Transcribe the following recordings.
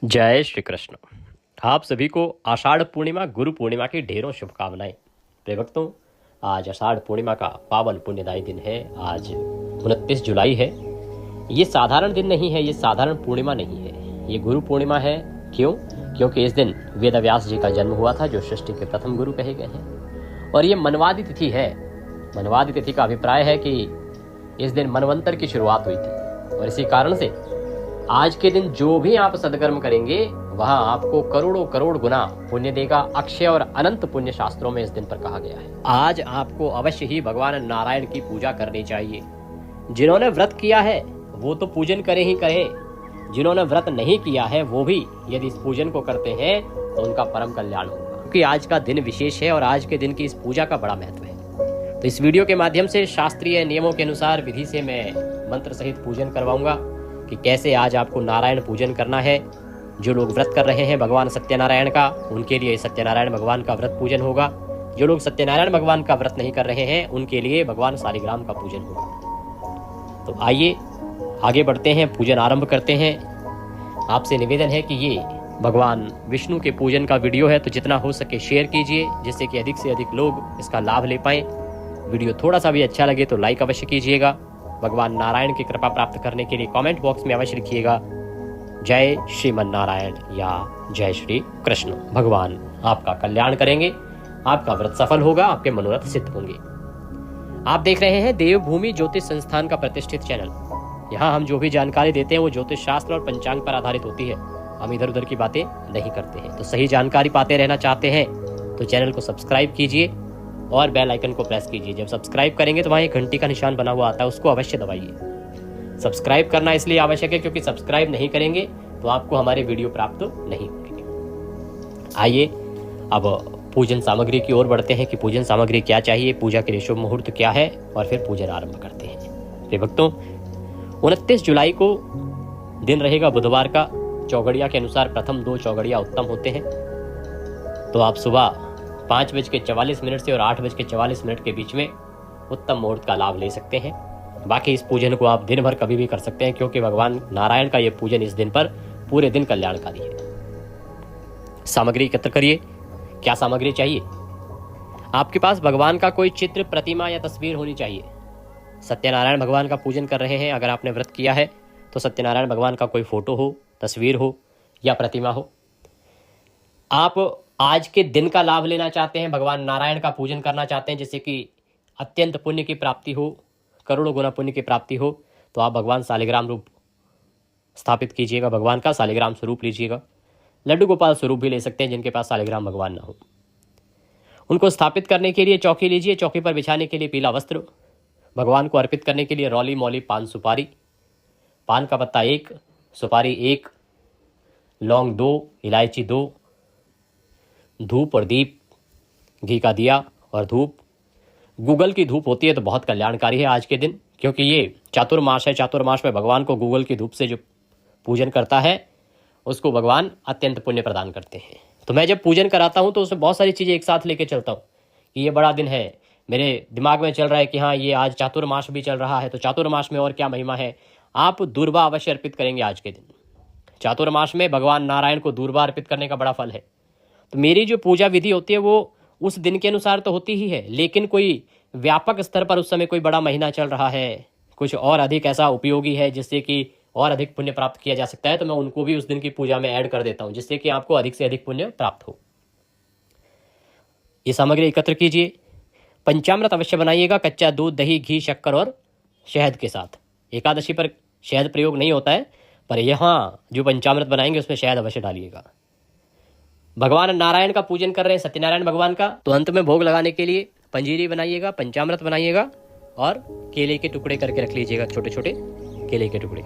जय श्री कृष्ण। आप सभी को आषाढ़ पूर्णिमा गुरु पूर्णिमा की ढेरों शुभकामनाएं। प्रिय भक्तों, आज आषाढ़ पूर्णिमा का पावन पुण्यदायी दिन है। आज 29 जुलाई है। ये साधारण दिन नहीं है, ये साधारण पूर्णिमा नहीं है, ये गुरु पूर्णिमा है। क्यों? क्योंकि इस दिन वेद व्यास जी का जन्म हुआ था, जो सृष्टि के प्रथम गुरु कहे गए हैं। और ये मनवादी तिथि है। मनवादी तिथि का अभिप्राय है कि इस दिन मनवंतर की शुरुआत हुई थी, और इसी कारण से आज के दिन जो भी आप सदकर्म करेंगे वह आपको करोड़ों करोड़ गुना पुण्य देगा। अक्षय और अनंत पुण्य शास्त्रों में इस दिन पर कहा गया है। आज आपको अवश्य ही भगवान नारायण की पूजा करनी चाहिए। जिन्होंने व्रत किया है वो तो पूजन करें ही करें, जिन्होंने व्रत नहीं किया है वो भी यदि इस पूजन को करते हैं तो उनका परम कल्याण होगा, क्योंकि आज का दिन विशेष है और आज के दिन की इस पूजा का बड़ा महत्व है। तो इस वीडियो के माध्यम से शास्त्रीय नियमों के अनुसार विधि से मैं मंत्र सहित पूजन करवाऊंगा कि कैसे आज आपको नारायण पूजन करना है। जो लोग व्रत कर रहे हैं भगवान सत्यनारायण का, उनके लिए सत्यनारायण भगवान का व्रत पूजन होगा। जो लोग सत्यनारायण भगवान का व्रत नहीं कर रहे हैं उनके लिए भगवान शालिग्राम का पूजन होगा। तो आइए आगे बढ़ते हैं, पूजन आरंभ करते हैं। आपसे निवेदन है कि ये भगवान विष्णु के पूजन का वीडियो है, तो जितना हो सके शेयर कीजिए, जिससे कि अधिक से अधिक लोग इसका लाभ ले पाएं। वीडियो थोड़ा सा भी अच्छा लगे तो लाइक अवश्य कीजिएगा। भगवान नारायण की कृपा प्राप्त करने के लिए कमेंट बॉक्स में अवश्य लिखिएगा जय श्रीमन नारायण या जय श्री कृष्ण। भगवान आपका कल्याण करेंगे, आपका व्रत सफल होगा, आपके मनोरथ सिद्ध होंगे। आप देख रहे हैं देवभूमि ज्योतिष संस्थान का प्रतिष्ठित चैनल। यहाँ हम जो भी जानकारी देते हैं वो ज्योतिष शास्त्र और पंचांग पर आधारित होती है। हम इधर उधर की बातें नहीं करते हैं। तो सही जानकारी पाते रहना चाहते हैं तो चैनल को सब्सक्राइब कीजिए और बेल आइकन को प्रेस कीजिए। जब सब्सक्राइब करेंगे तो वहाँ एक घंटी का निशान बना हुआ आता है, उसको अवश्य दबाइए। सब्सक्राइब करना इसलिए आवश्यक है क्योंकि सब्सक्राइब नहीं करेंगे तो आपको हमारे वीडियो प्राप्त नहीं होंगे। आइए अब पूजन सामग्री की ओर बढ़ते हैं कि पूजन सामग्री क्या चाहिए, पूजा के लिए शुभ मुहूर्त क्या है, और फिर पूजन आरंभ करते हैं। प्रिय भक्तों, 29 जुलाई को दिन रहेगा बुधवार का। चौगड़िया के अनुसार प्रथम 2 चौगड़िया उत्तम होते हैं। तो आप सुबह 5:44 से और 8:44 के बीच में उत्तम मुहूर्त का लाभ ले सकते हैं। बाकी इस पूजन को आप दिन भर कभी भी कर सकते हैं, क्योंकि भगवान नारायण का यह पूजन इस दिन पर पूरे दिन कल्याणकारी है। सामग्री एकत्र करिए। क्या सामग्री चाहिए? आपके पास भगवान का कोई चित्र, प्रतिमा या तस्वीर होनी चाहिए। सत्यनारायण भगवान का पूजन कर रहे हैं, अगर आपने व्रत किया है तो सत्यनारायण भगवान का कोई फोटो हो, तस्वीर हो या प्रतिमा हो। आप आज के दिन का लाभ लेना चाहते हैं, भगवान नारायण का पूजन करना चाहते हैं, जिससे कि अत्यंत पुण्य की प्राप्ति हो, करोड़ों गुना पुण्य की प्राप्ति हो, तो आप भगवान शालिग्राम रूप स्थापित कीजिएगा। भगवान का शालिग्राम स्वरूप लीजिएगा। लड्डू गोपाल स्वरूप भी ले सकते हैं जिनके पास शालिग्राम भगवान ना हो। उनको स्थापित करने के लिए चौकी लीजिए। चौकी पर बिछाने के लिए पीला वस्त्र। भगवान को अर्पित करने के लिए रौली मौली पान सुपारी, पान का पत्ता 1, सुपारी 1, लौंग 2, इलायची 2, धूप और दीप, घी का दिया और धूप। गूगल की धूप होती है तो बहुत कल्याणकारी है आज के दिन, क्योंकि ये चातुर्मास है। चातुर्मास में भगवान को गूगल की धूप से जो पूजन करता है उसको भगवान अत्यंत पुण्य प्रदान करते हैं। तो मैं जब पूजन कराता हूँ तो उसमें बहुत सारी चीज़ें एक साथ लेके चलता हूँ कि ये बड़ा दिन है। मेरे दिमाग में चल रहा है कि हाँ, ये आज चातुर्मास भी चल रहा है, तो चातुर्मास में और क्या महिमा है। आप दूर्वा अवश्य अर्पित करेंगे आज के दिन। चातुर्मास में भगवान नारायण को दूर्वा अर्पित करने का बड़ा फल है। तो मेरी जो पूजा विधि होती है वो उस दिन के अनुसार तो होती ही है, लेकिन कोई व्यापक स्तर पर उस समय कोई बड़ा महीना चल रहा है, कुछ और अधिक ऐसा उपयोगी है जिससे कि और अधिक पुण्य प्राप्त किया जा सकता है, तो मैं उनको भी उस दिन की पूजा में ऐड कर देता हूं, जिससे कि आपको अधिक से अधिक पुण्य प्राप्त हो। ये सामग्री एकत्र कीजिए। पंचामृत अवश्य बनाइएगा, कच्चा दूध, दही, घी, शक्कर और शहद के साथ। एकादशी पर शहद प्रयोग नहीं होता है, पर यहाँ जो पंचामृत बनाएंगे उसमें शहद अवश्य डालिएगा। भगवान नारायण का पूजन कर रहे हैं, सत्यनारायण भगवान का, तो अंत में भोग लगाने के लिए पंजीरी बनाइएगा, पंचामृत बनाइएगा और केले के टुकड़े करके रख लीजिएगा, छोटे छोटे केले के टुकड़े।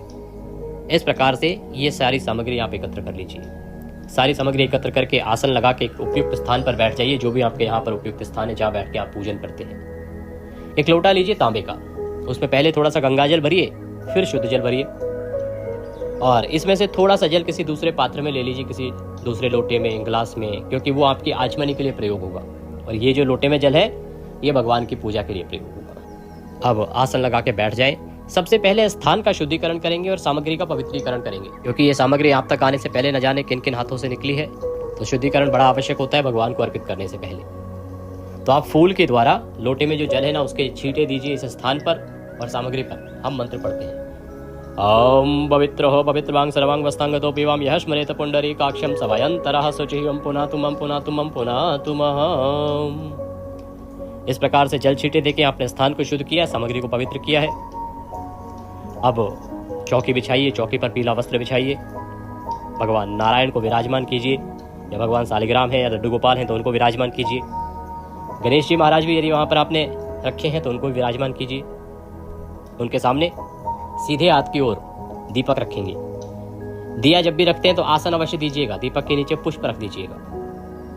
इस प्रकार से ये सारी सामग्री आप एकत्र कर लीजिए। सारी सामग्री एकत्र करके आसन लगा के उपयुक्त स्थान पर बैठ जाइए, जो भी आपके यहाँ पर उपयुक्त स्थान है जहाँ बैठ के आप पूजन करते हैं। एक लोटा लीजिए तांबे का, उसमें पहले थोड़ा सा गंगा जल भरिए, फिर शुद्ध जल भरिए, और इसमें से थोड़ा सा जल किसी दूसरे पात्र में ले लीजिए, किसी दूसरे लोटे में, गिलास में, क्योंकि वो आपकी आचमनी के लिए प्रयोग होगा। और ये जो लोटे में जल है ये भगवान की पूजा के लिए प्रयोग होगा। अब आसन लगा के बैठ जाएं सबसे पहले स्थान का शुद्धिकरण करेंगे और सामग्री का पवित्रीकरण करेंगे, क्योंकि ये सामग्री आप तक आने से पहले न जाने किन किन हाथों से निकली है, तो शुद्धिकरण बड़ा आवश्यक होता है भगवान को अर्पित करने से पहले। तो आप फूल के द्वारा लोटे में जो जल है ना उसके छींटे दीजिए इस स्थान पर और सामग्री पर। हम मंत्र पढ़ते हैं, ओम पवित्र हो पवित्रवांग सर्वांग वस्तांगतो पीवाम यह स्मरेत पुंडरीकाक्षं सवयंतरः शुचिं पुनः तुमं पुनः तुमं पुनः तुमः। इस प्रकार से जल छींटे देके आपने स्थान को शुद्ध किया, सामग्री को पवित्र किया है। अब चौकी बिछाइए, चौकी पर पीला वस्त्र बिछाइए, भगवान नारायण को विराजमान कीजिए, या भगवान सालिग्राम है या लड्डू गोपाल हैं तो उनको विराजमान कीजिए। गणेश जी महाराज भी यदि वहाँ पर आपने रखे हैं तो उनको भी विराजमान कीजिए। उनके सामने सीधे हाथ की ओर दीपक रखेंगे। दिया जब भी रखते हैं तो आसन अवश्य दीजिएगा, दीपक के नीचे पुष्प रख दीजिएगा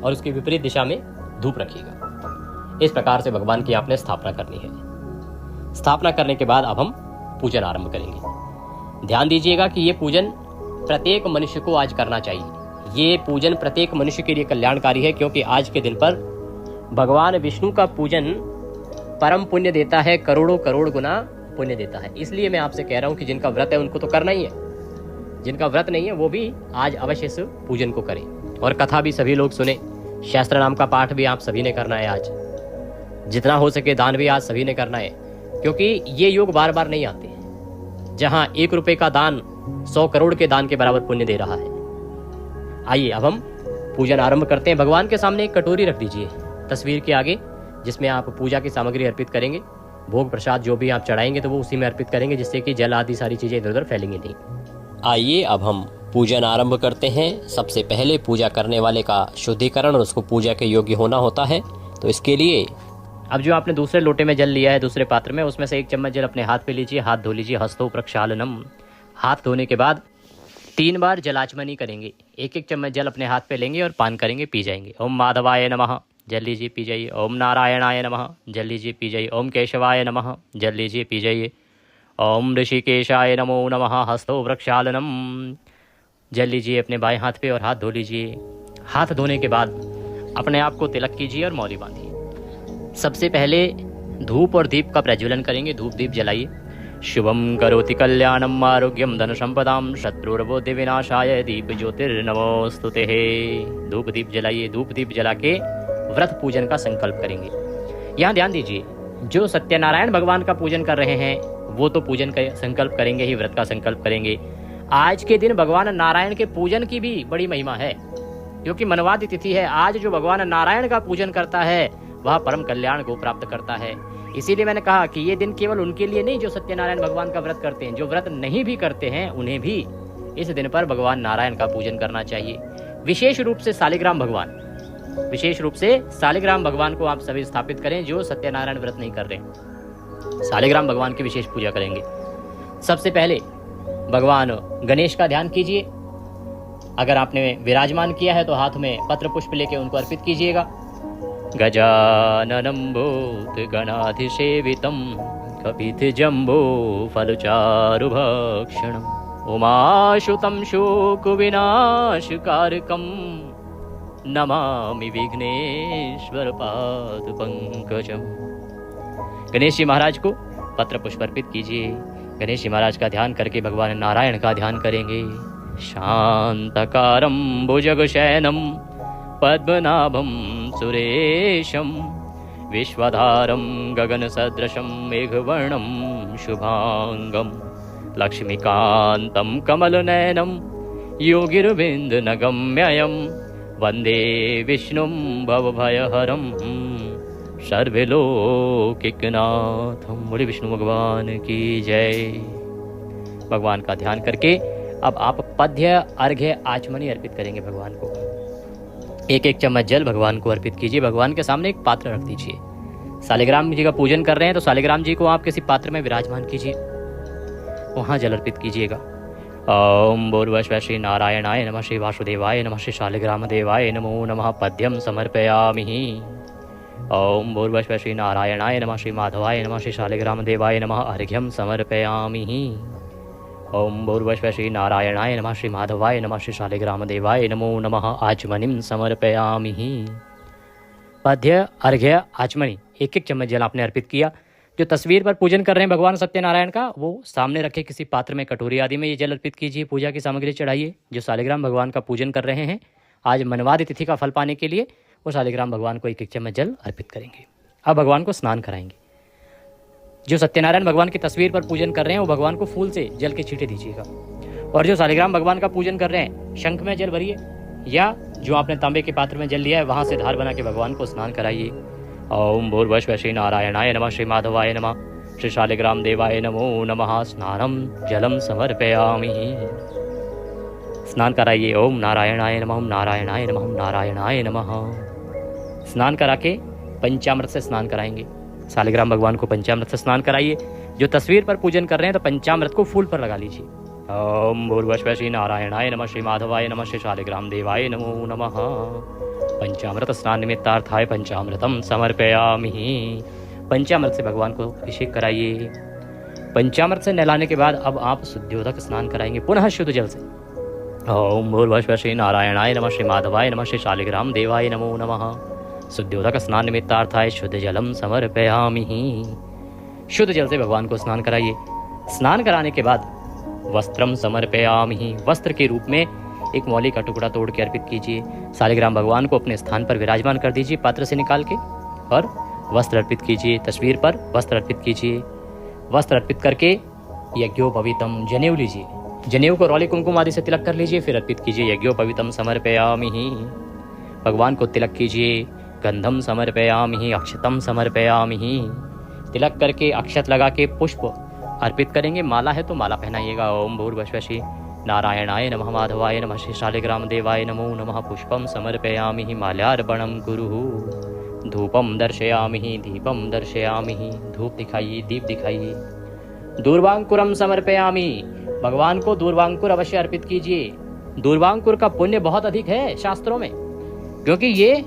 और उसकी विपरीत दिशा में धूप रखिएगा। इस प्रकार से भगवान की आपने स्थापना करनी है। स्थापना करने के बाद अब हम पूजन आरंभ करेंगे। ध्यान दीजिएगा कि ये पूजन प्रत्येक मनुष्य को आज करना चाहिए। ये पूजन प्रत्येक मनुष्य के लिए कल्याणकारी है, क्योंकि आज के दिन पर भगवान विष्णु का पूजन परम पुण्य देता है, करोड़ों करोड़ गुना पुण्य देता है। इसलिए मैं आपसे कह रहा हूं कि जिनका व्रत है उनको तो करना ही है, जिनका व्रत नहीं है वो भी आज अवश्य से पूजन को करें। और कथा भी सभी लोग सुने, शास्त्र नाम का पाठ भी आप सभी ने करना है। आज जितना हो सके दान भी आज सभी ने करना है, क्योंकि ये योग बार बार नहीं आते हैं जहां 1 रुपए का दान 100 करोड़ के दान के बराबर पुण्य दे रहा है। आइए अब हम पूजन आरंभ करते हैं। भगवान के सामने एक कटोरी रख दीजिए तस्वीर के आगे, जिसमें आप पूजा की सामग्री अर्पित करेंगे। भोग प्रसाद जो भी आप चढ़ाएंगे तो वो उसी में अर्पित करेंगे, जिससे कि जल आदि सारी चीजें इधर उधर फैलेंगी नहीं। आइए अब हम पूजन आरंभ करते हैं। सबसे पहले पूजा करने वाले का शुद्धिकरण और उसको पूजा के योग्य होना होता है। तो इसके लिए अब जो आपने दूसरे लोटे में जल लिया है दूसरे पात्र में, उसमें से 1 चम्मच जल अपने हाथ पे लीजिए, हाथ धो लीजिए। हस्तो प्रक्षालनम। हाथ धोने के बाद 3 बार जलाचमनी करेंगे। 1-1 चम्मच जल अपने हाथ पे लेंगे और पान करेंगे, पी जाएंगे। ओम माधवाय नमः, जल लीजिए, पी जाइए। ओम नारायणाय नमः, जल लीजिए, पी जाइए। ओम केशवाय नमः, जल लीजिए, पी जाइए। ओम ऋषिकेशाय नमो नमः, हस्तो प्रक्षालनम। जल लीजिए अपने बाएं हाथ पे और हाथ धो लीजिए। हाथ धोने के बाद अपने आप को तिलक कीजिए और मौली बांधिए। सबसे पहले धूप और दीप का प्रज्वलन करेंगे। धूप दीप जलाइए। शुभम करोति कल्याणम आरोग्यम धन संपदाम शत्रुर्बोधि विनाशाय दीप ज्योतिर्नमोस्तुते। धूप दीप जलाइए। धूप दीप जला के व्रत पूजन का संकल्प करेंगे। यहाँ ध्यान दीजिए, जो सत्यनारायण भगवान का पूजन कर रहे हैं वो तो पूजन का संकल्प करेंगे ही, व्रत का संकल्प करेंगे। आज के दिन भगवान नारायण के पूजन की भी बड़ी महिमा है, क्योंकि मनवादी तिथि है। आज जो भगवान नारायण का पूजन करता है वह परम कल्याण को प्राप्त करता है। इसीलिए मैंने कहा कि ये दिन केवल उनके लिए नहीं जो सत्यनारायण भगवान का व्रत करते हैं, जो व्रत नहीं भी करते हैं उन्हें भी इस दिन पर भगवान नारायण का पूजन करना चाहिए। विशेष रूप से सालिग्राम भगवान, विशेष रूप से सालिग्राम भगवान को आप सभी स्थापित करें जो सत्यनारायण व्रत नहीं कर रहे। सालिग्राम भगवान की विशेष पूजा करेंगे। सबसे पहले भगवान गणेश का ध्यान कीजिए। अगर आपने विराजमान किया है तो हाथ में पत्र पुष्प लेके उनको अर्पित कीजिएगा। गजाननं भूतगणाधिसेवितं कपितजम्बो फलचारुभक्षणम् उमाशुतं शोकविनाशकारकं नमामि विघ्नेश्वर पादपंकजम। गणेश जी महाराज को पत्र पुष्प अर्पित कीजिए। गणेश जी महाराज का ध्यान करके भगवान नारायण का ध्यान करेंगे। शांतकारं भुजगशयनं पद्मनाभं सुरेशं विश्वधारं गगनसदृशं मेघवर्णं शुभांगं लक्ष्मीकान्तं कमलनयनं योगिर्विन्दनगम्यं वन्दे विष्णुं भवभयहरं सर्वलोकिकनाथं। बोले विष्णु भगवान की जय। भगवान का ध्यान करके अब आप पद्य अर्घ्य आचमनी अर्पित करेंगे। भगवान को 1-1 चम्मच जल भगवान को अर्पित कीजिए। भगवान के सामने एक पात्र रख दीजिए। सालिग्राम जी का पूजन कर रहे हैं तो सालिग्राम जी को आप किसी पात्र में विराजमान कीजिए, वहां जल अर्पित कीजिएगा। ओम भूर्भुवः श्री नारायणाय नमः, श्री वासुदेवाय नमः, श्री शालिग्राम देवाय नमो नमः। पद्यम समर्पयामि। ओम भूर्भुवः श्री नारायणाय नमः, श्री माधवाय नमः, श्री शालिग्राम देवाय नमः। अर्घ्यम समर्पयामि। ओम भूर्भुवः श्री नारायणाय नमः, श्री माधवाय नमः, श्री शालिग्राम देवाय नमो नमः। आचमनिं समर्पयामि। पद्य अर्घ्य आचमनी 1-1 चम्मच जल आपने अर्पित किया। जो तस्वीर पर पूजन कर रहे हैं भगवान सत्यनारायण का, वो सामने रखे किसी पात्र में, कटोरी आदि में ये जल अर्पित कीजिए, पूजा की सामग्री चढ़ाइए। जो शालिग्राम भगवान का पूजन कर रहे हैं आज मनवादी तिथि का फल पाने के लिए, वो शालिग्राम भगवान को 1 चम्मच जल अर्पित करेंगे। अब भगवान को स्नान कराएंगे। जो सत्यनारायण भगवान की तस्वीर पर पूजन कर रहे हैं वो भगवान को फूल से जल के छींटे दीजिएगा। और जो शालिग्राम भगवान का पूजन कर रहे हैं, शंख में जल भरिए या जो आपने तांबे के पात्र में जल लिया है वहाँ से धार बना के भगवान को स्नान कराइए। ओम भूर्भुवः श्री नारायणाय नमः, श्री माधवाय नमः, श्री शालिग्राम देवाय नमो नमः। स्नानम जलम समर्पयामि। स्नान कराइए। ओम नारायणाय नमः, ओम नारायणाय नमः, ओम नारायणाय नमः। स्नान करा के पंचामृत से स्नान कराएंगे। शालिग्राम भगवान को पंचामृत से स्नान कराइए। जो तस्वीर पर पूजन कर रहे हैं तो पंचामृत को फूल पर लगा लीजिए। ओम भूर्भुवः श्री नारायणाय नमः, श्री माधवाय नमः, श्री शालिग्राम देवाय नमो नमः। पंचामृत स्नान निमित्तार्थाय पंचामृतम समर्पयामि। पंचामृत से भगवान को अभिषेक कराइए। पंचामृत से नहलाने के बाद अब आप शुद्धियोदक स्नान कराएंगे पुनः शुद्ध जल से। ओम भूर्भुवः श्री नारायणाय नमः, श्री माधवाय नमः, श्री शालिग्राम देवाय नमो नमः। शुद्धियोदक स्नान निमित्तार्थाय शुद्ध जलम समर्पयामि। शुद्ध जल से भगवान को स्नान कराइए। स्नान कराने के बाद वस्त्रम समर्पयामि। वस्त्र के रूप में एक मौली का टुकड़ा तोड़ के अर्पित कीजिए। शालिग्राम भगवान को अपने स्थान पर विराजमान कर दीजिए पात्र से निकाल के, और वस्त्र अर्पित कीजिए। तस्वीर पर वस्त्र अर्पित कीजिए। वस्त्र अर्पित करके यज्ञोपवीतम जनेऊ लीजिए। जनेऊ को रौली कुमकुम आदि से तिलक कर लीजिए, फिर अर्पित कीजिए। यज्ञोपवीतम समर्पयामि। भगवान को तिलक कीजिए। गंधम समर्पयामि, अक्षतम समर्पयामि। तिलक करके अक्षत लगा के पुष्प अर्पित करेंगे। माला है तो माला पहनाइएगा। ओम भूर्भुवः श्री नारायणाय नमः, माधवाय नमः, श्री शालिग्राम देवाय नमो नमः। पुष्पम समर्पयामि, माल्यार्पणम कुरु। धूपम दर्शयामि, दीपम दर्शयामि। धूप दिखाइए, दीप दिखाइए। दूर्वांकुरम समर्पयामि। भगवान को दूर्वांकुर अवश्य अर्पित कीजिए। दूर्वांकुर का पुण्य बहुत अधिक है शास्त्रों में, क्योंकि ये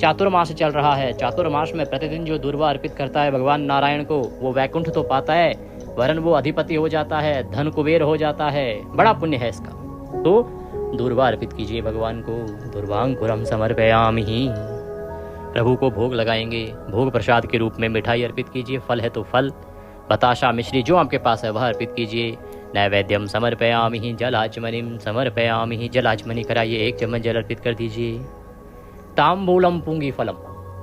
चातुर्मास चल रहा है। चातुर्मास में प्रतिदिन जो दूर्वा अर्पित करता है भगवान नारायण को, वो वैकुंठ तो पाता है, वरन वो अधिपति हो जाता है, धन कुबेर हो जाता है। बड़ा पुण्य है इसका। तो दूर्वा अर्पित कीजिए भगवान को। दूर्वांकुरम समर्पयामि। प्रभु को भोग लगाएंगे। भोग प्रसाद के रूप में मिठाई अर्पित कीजिए। फल है तो फल, बताशा, मिश्री जो आपके पास है वह अर्पित कीजिए। नैवेद्यम समर्पयामि, जलाचमनिम समर्पयामि। जलाचमनी कराइए, 1 चम्मच जल अर्पित कर दीजिए। तांबूलम पुंगी फलम।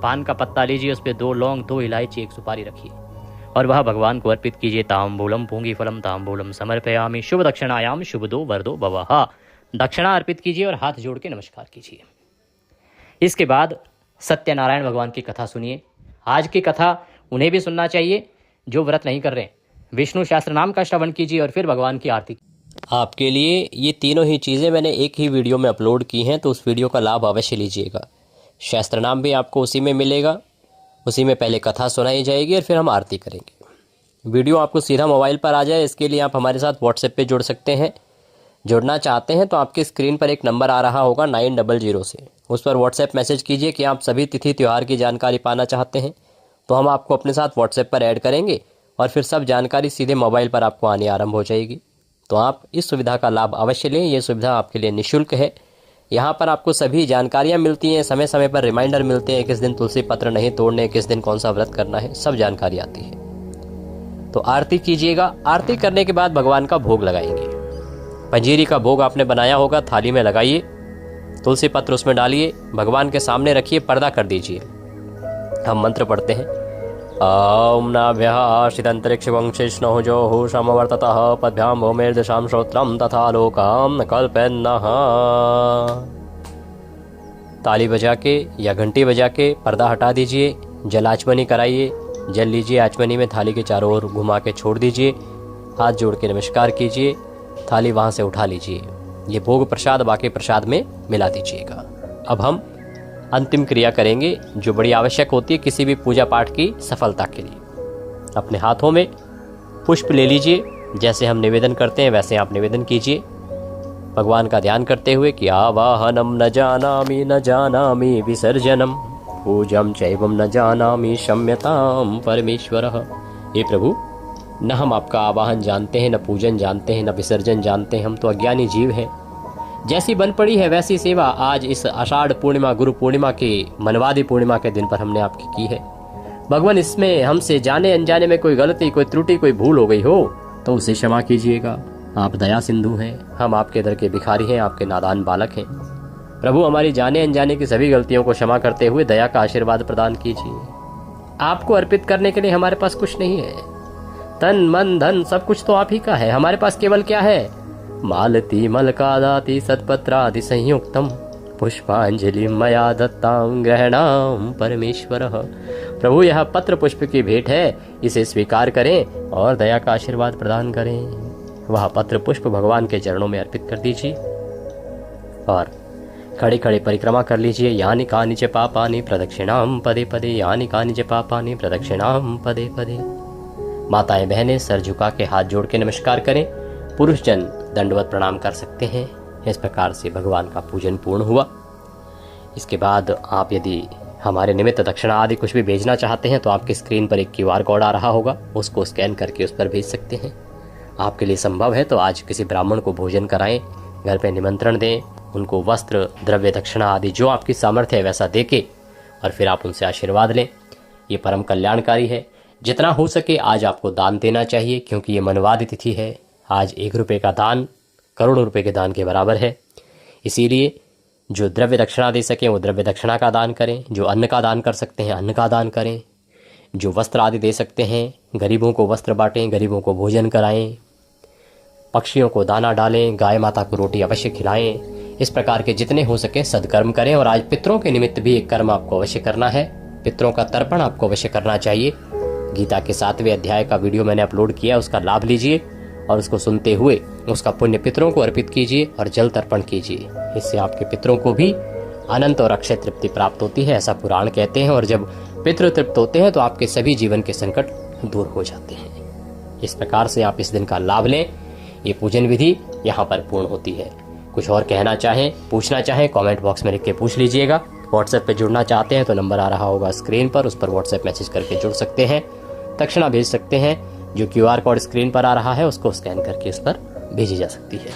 पान का पत्ता लीजिए, उस पर 2 लौंग, 2 इलायची, 1 सुपारी रखिए और वह भगवान को अर्पित कीजिए। तांबूलम पुंगी फलम तांबूलम समर्पयामि। शुभ दक्षिणायाम शुभदो वरदो भवः। दक्षिणा अर्पित कीजिए और हाथ जोड़ के नमस्कार कीजिए। इसके बाद सत्यनारायण भगवान की कथा सुनिए। आज की कथा उन्हें भी सुनना चाहिए जो व्रत नहीं कर रहे। विष्णु शास्त्र नाम का श्रवण कीजिए और फिर भगवान की आरती। आपके लिए ये तीनों ही चीज़ें मैंने एक ही वीडियो में अपलोड की हैं, तो उस वीडियो का लाभ अवश्य लीजिएगा। शास्त्र नाम भी आपको उसी में मिलेगा। उसी में पहले कथा सुनाई जाएगी और फिर हम आरती करेंगे। वीडियो आपको सीधा मोबाइल पर आ जाए, इसके लिए आप हमारे साथ व्हाट्सएप पे जुड़ सकते हैं। जुड़ना चाहते हैं तो आपके स्क्रीन पर एक नंबर आ रहा होगा 900 से, उस पर व्हाट्सएप मैसेज कीजिए कि आप सभी तिथि त्यौहार की जानकारी पाना चाहते हैं, तो हम आपको अपने साथ व्हाट्सएप पर ऐड करेंगे और फिर सब जानकारी सीधे मोबाइल पर आपको आनी आरंभ हो जाएगी। तो आप इस सुविधा का लाभ अवश्य लें। ये सुविधा आपके लिए निःशुल्क है। यहाँ पर आपको सभी जानकारियाँ मिलती हैं, समय समय पर रिमाइंडर मिलते हैं, किस दिन तुलसी पत्र नहीं तोड़ने, किस दिन कौन सा व्रत करना है, सब जानकारी आती है। तो आरती कीजिएगा। आरती करने के बाद भगवान का भोग लगाएंगे। पंजीरी का भोग आपने बनाया होगा, थाली में लगाइए, तुलसी पत्र उसमें डालिए, भगवान के सामने रखिए, पर्दा कर दीजिए। हम मंत्र पढ़ते हैं। ओम नाभ्यः आश्रितंतरिक्षवंशिष्णुः जोः समवर्ततः पद्भ्यां भूमिर्दशां श्रोत्रं तथा लोकां कल्पयन्नः। ताली बजा के या घंटी बजा के पर्दा हटा दीजिए। जलाचमनी कराइए। जल लीजिए, आचमनी में थाली के चारों ओर घुमा के छोड़ दीजिए। हाथ जोड़ के नमस्कार कीजिए। थाली वहाँ से उठा लीजिए। ये भोग प्रसाद बाकी प्रसाद में मिला दीजिएगा। अब हम अंतिम क्रिया करेंगे जो बड़ी आवश्यक होती है किसी भी पूजा पाठ की सफलता के लिए। अपने हाथों में पुष्प ले लीजिए। जैसे हम निवेदन करते हैं वैसे आप निवेदन कीजिए, भगवान का ध्यान करते हुए कि आवाहनम न जानामि विसर्जनम पूजम चैवम न जानामि क्षम्यताम परमेश्वरः। हे प्रभु, न हम आपका आवाहन जानते हैं, न पूजन जानते हैं, न विसर्जन जानते हैं। हम तो अज्ञानी जीव हैं। जैसी बन पड़ी है वैसी सेवा आज इस आषाढ़ पूर्णिमा, गुरु पूर्णिमा की मनवादी पूर्णिमा के दिन पर हमने आपकी की है। भगवान इसमें हमसे जाने अनजाने में कोई गलती, कोई त्रुटि, कोई भूल हो गई हो तो उसे क्षमा कीजिएगा। आप दया सिंधु हैं, हम आपके दर के भिखारी हैं, आपके नादान बालक हैं। प्रभु हमारी जाने अनजाने की सभी गलतियों को क्षमा करते हुए दया का आशीर्वाद प्रदान कीजिए। आपको अर्पित करने के लिए हमारे पास कुछ नहीं है, तन मन धन सब कुछ तो आप ही का है। हमारे पास केवल क्या है? मालती मलकादाति सत्पत्रादि संयुक्तम पुष्पांजलि मया दत्तां ग्रहणाम परमेश्वर। प्रभु यह पत्र पुष्प की भेंट है, इसे स्वीकार करें और दया का आशीर्वाद प्रदान करें। वह पत्र पुष्प भगवान के चरणों में अर्पित कर दीजिए और खड़े खड़े परिक्रमा कर लीजिए। यानि कानि च पापानि प्रदक्षिणाम पदे पदे, यानि कानि च पापानि प्रदक्षिणाम पदे पदे। माताएं बहनें सर झुका के हाथ जोड़ के नमस्कार करें। पुरुष जन दंडवत प्रणाम कर सकते हैं। इस प्रकार से भगवान का पूजन पूर्ण हुआ। इसके बाद आप यदि हमारे निमित्त दक्षिणा आदि कुछ भी भेजना चाहते हैं तो आपकी स्क्रीन पर एक QR कोड आ रहा होगा, उसको स्कैन करके उस पर भेज सकते हैं। आपके लिए संभव है तो आज किसी ब्राह्मण को भोजन कराएं, घर पे निमंत्रण दें, उनको वस्त्र द्रव्य दक्षिणा आदि जो आपकी सामर्थ्य है वैसा देके और फिर आप उनसे आशीर्वाद लें। ये परम कल्याणकारी है। जितना हो सके आज आपको दान देना चाहिए, क्योंकि ये मनवाद तिथि है। आज 1 रुपये का दान करोड़ों रुपए के दान के बराबर है। इसीलिए जो द्रव्य दक्षिणा दे सकें वो द्रव्य दक्षिणा का दान करें, जो अन्न का दान कर सकते हैं अन्न का दान करें, जो वस्त्र आदि दे सकते हैं गरीबों को वस्त्र बांटें, गरीबों को भोजन कराएं, पक्षियों को दाना डालें, गाय माता को रोटी अवश्य खिलाएं। इस प्रकार के जितने हो सके सदकर्म करें। और आज पितरों के निमित्त भी एक कर्म आपको अवश्य करना है। पितरों का तर्पण आपको अवश्य करना चाहिए। गीता के 7वें अध्याय का वीडियो मैंने अपलोड किया, उसका लाभ लीजिए और उसको सुनते हुए उसका पुण्य पितरों को अर्पित कीजिए और जल तर्पण कीजिए। इससे आपके पितरों को भी अनंत और अक्षय तृप्ति प्राप्त होती है, ऐसा पुराण कहते हैं। और जब पितृ तृप्त होते हैं तो आपके सभी जीवन के संकट दूर हो जाते हैं। इस प्रकार से आप इस दिन का लाभ लें। ये पूजन विधि यहाँ पर पूर्ण होती है। कुछ और कहना चाहें, पूछना चाहें, कमेंट बॉक्स में लिख के पूछ लीजिएगा। व्हाट्सएप पे जुड़ना चाहते हैं तो नंबर आ रहा होगा स्क्रीन पर, उस पर व्हाट्सएप मैसेज करके जुड़ सकते हैं। दक्षिणा भेज सकते हैं, जो QR कोड स्क्रीन पर आ रहा है उसको स्कैन करके इस पर भेजी जा सकती है।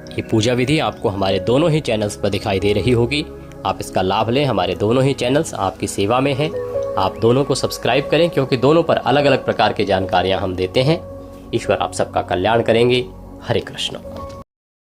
ये पूजा विधि आपको हमारे दोनों ही चैनल्स पर दिखाई दे रही होगी। आप इसका लाभ लें। हमारे दोनों ही चैनल्स आपकी सेवा में हैं। आप दोनों को सब्सक्राइब करें, क्योंकि दोनों पर अलग अलग प्रकार की जानकारियां हम देते हैं। ईश्वर आप सबका कल्याण करेंगे। हरे कृष्ण।